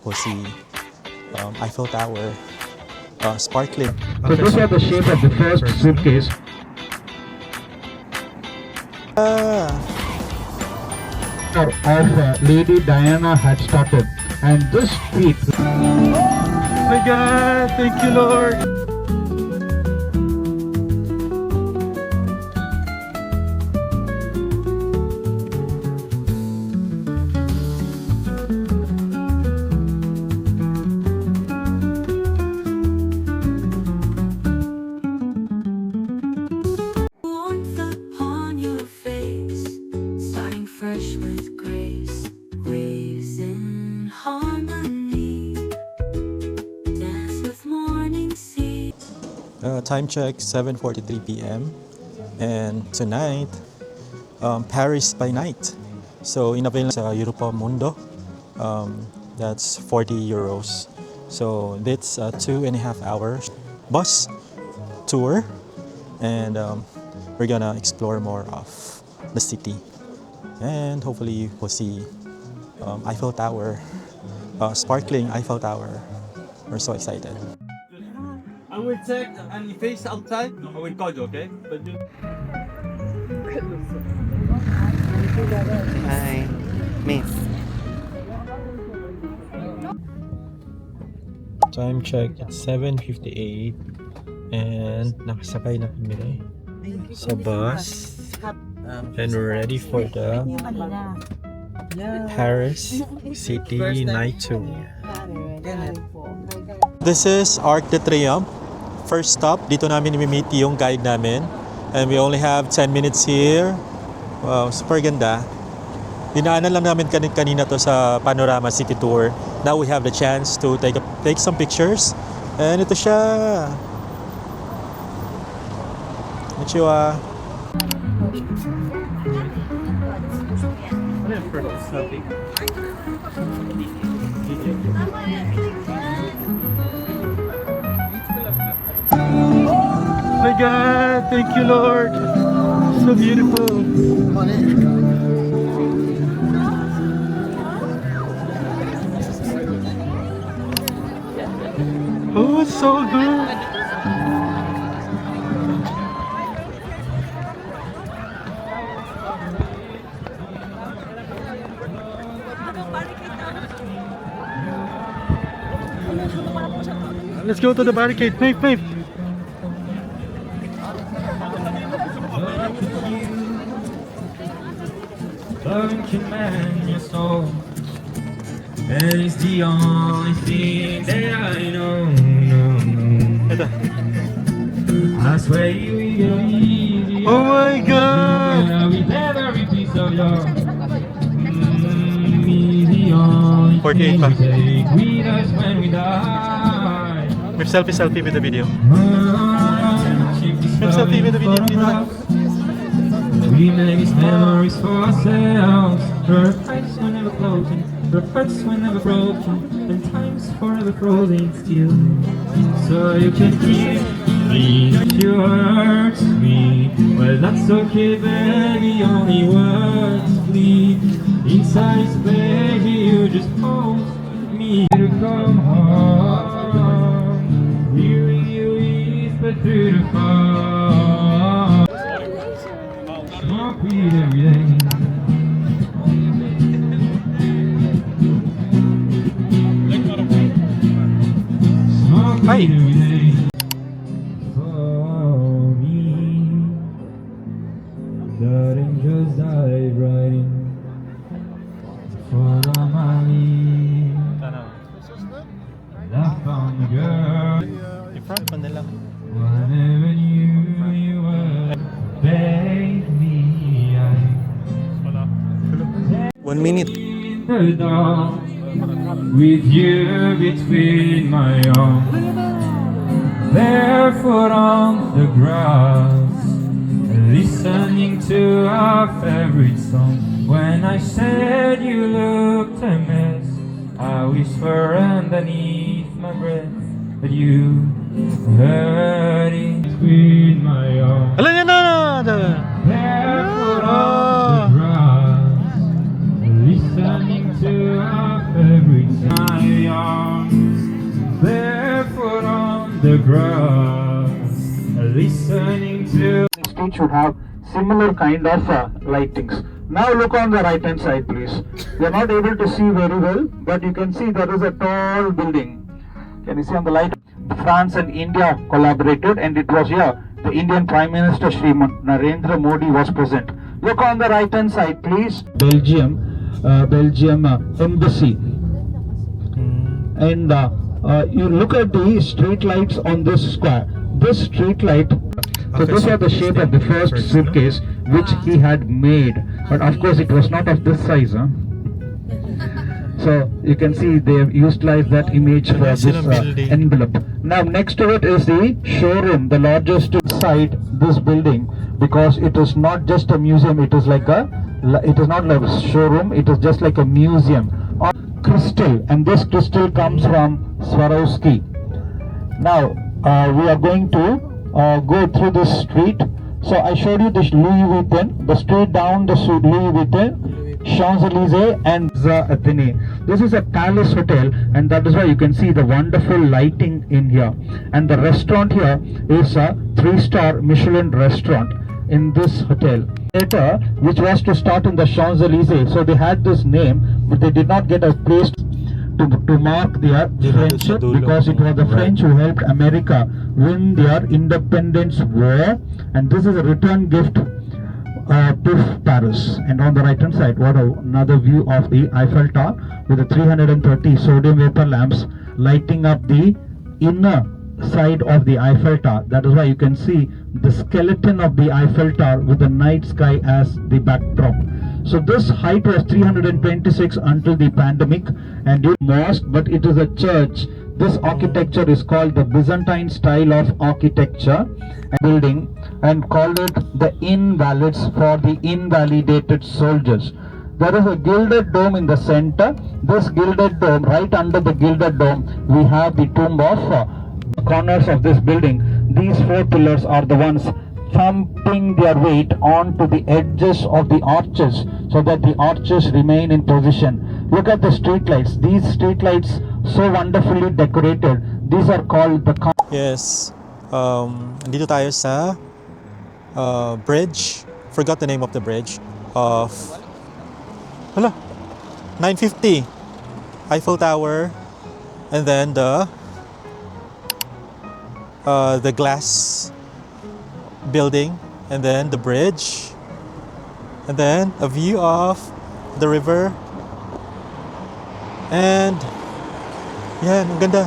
We'll see Eiffel Tower, sparkling. So these are the shape of the first suitcase. Of Lady Diana had started, and this feat. Oh my God, thank you, Lord. Warmth upon your face, starting fresh with grace, waves in harmony, dance with morning sea. Time check 7:43 p.m. and tonight Paris by night. So in-avail sa Europa Mundo, that's 40 euros. So that's a 2.5 hours bus tour, and we're gonna explore more of the city, and hopefully we'll see Eiffel Tower, sparkling Eiffel Tower. We're so excited. I will check and face outside. I will call you, okay? But you... Hi, miss. Time check at 7:58 and nakasakay na kami sa bus and we're ready for the Paris City Night Tour. This is Arc de Triomphe. First stop, dito namin i-meet yung guide namin. And we only have 10 minutes here. Wow, super ganda. Dinaanan lang namin kanina to sa Panorama City Tour. Now we have the chance to take some pictures. And ito siya. Konnichiwa. Oh my God, thank you, Lord. So beautiful. Oh, it's so good. Let's go to the barricade. Wave, wave. Love can mend your soul, and it's the only thing that I know. I swear you will be. Oh my God. With every piece of your. The only 48 pa. take with us when we die. May selfie with the video. May selfie with the video. We make these memories for ourselves. Her eyes were never closing, her hearts were never broken, and time's forever frozen still. So you can keep me, you hurt me. Well, that's okay, baby. Only words bleed inside, baby. You just hold me to come home. Hearing you whisper through the fog. Smoke weed every day. Smoke weed every day. For me, the angels dive right in. Follow my lead. I found the girl. In front pa nila. Whenever you were, baby, 1 minute. in the dark, with you between my arms, barefoot on the grass, listening to our favorite song. When I said you looked a mess, I whisper underneath my breath, but you heard it between my arms. Alam niya na! Barefoot on the grass, listening to our favorite song. across, listening to The street should have similar kind of lightings. Now look on the right hand side, please. You are not able to see very well, but you can see there is a tall building. Can you see on the light? France and India collaborated, and it was here the Indian Prime Minister Shri Narendra Modi was present. Look on the right hand side, please. Belgium embassy. And you look at the street lights on this square. This street light, so this was the shape of the first suitcase which he had made, but of course it was not of this size. So you can see they have utilized that image for this envelope. Now next to it is the showroom, the largest inside this building, because it is not just a museum. It is like it is not like a showroom. It is just like a museum. Crystal, and this crystal comes from Swarovski. Now we are going to go through this street. So I showed you this Louis Vuitton, the street down the street Louis Vuitton, Champs-Elysees and Athene. This is a palace hotel, and that is why you can see the wonderful lighting in here. And the restaurant here is a 3-star Michelin restaurant in this hotel. Theater, which was to start in the Champs-Elysees, so they had this name, but they did not get a place to mark their friendship, because it was the French who helped America win their independence war, and this is a return gift to Paris. And on the right hand side, another view of the Eiffel Tower with the 330 sodium vapor lamps lighting up the inner side of the Eiffel Tower. That is why you can see the skeleton of the Eiffel Tower with the night sky as the backdrop. So this height was 326 until the pandemic, and it mosque, but it is a church. This architecture is called the Byzantine style of architecture and building, and called it the Invalids for the invalidated soldiers. There is a gilded dome in the center. This gilded dome, right under the gilded dome, we have the tomb of corners of this building. These 4 pillars are the ones thumping their weight onto the edges of the arches, so that the arches remain in position. Look at the street lights. These street lights, so wonderfully decorated. These are called the Yes. Dito tayo sa bridge. Forgot the name of the bridge. Of 950. Eiffel Tower. And then the glass building, and then the bridge, and then a view of the river, and yan, ang ganda.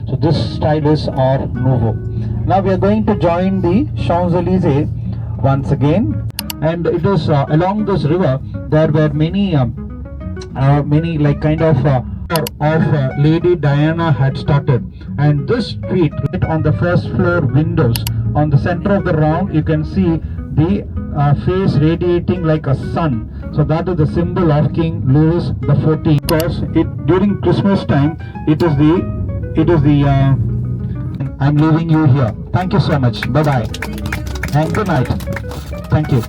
So this style is Art Nouveau. Now we are going to join the Champs-Elysees once again, and it is along this river there were many like kind of Lady Diana had started, and this street on the first floor windows on the center of the round you can see the face radiating like a sun. So that is the symbol of King Louis XIV, because during Christmas time it is the I'm leaving you here. Thank you so much. Bye bye and good night. Thank you.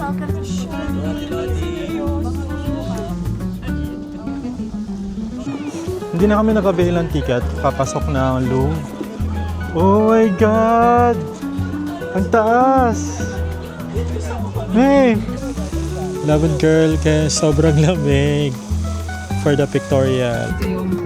Welcome to Hindi na kami nakabili ng ticket, papasok na ang Louvre. Oh my God! Ang taas! Babe! Laban girl, kaya sobrang lamig for the pictorial. Ito yung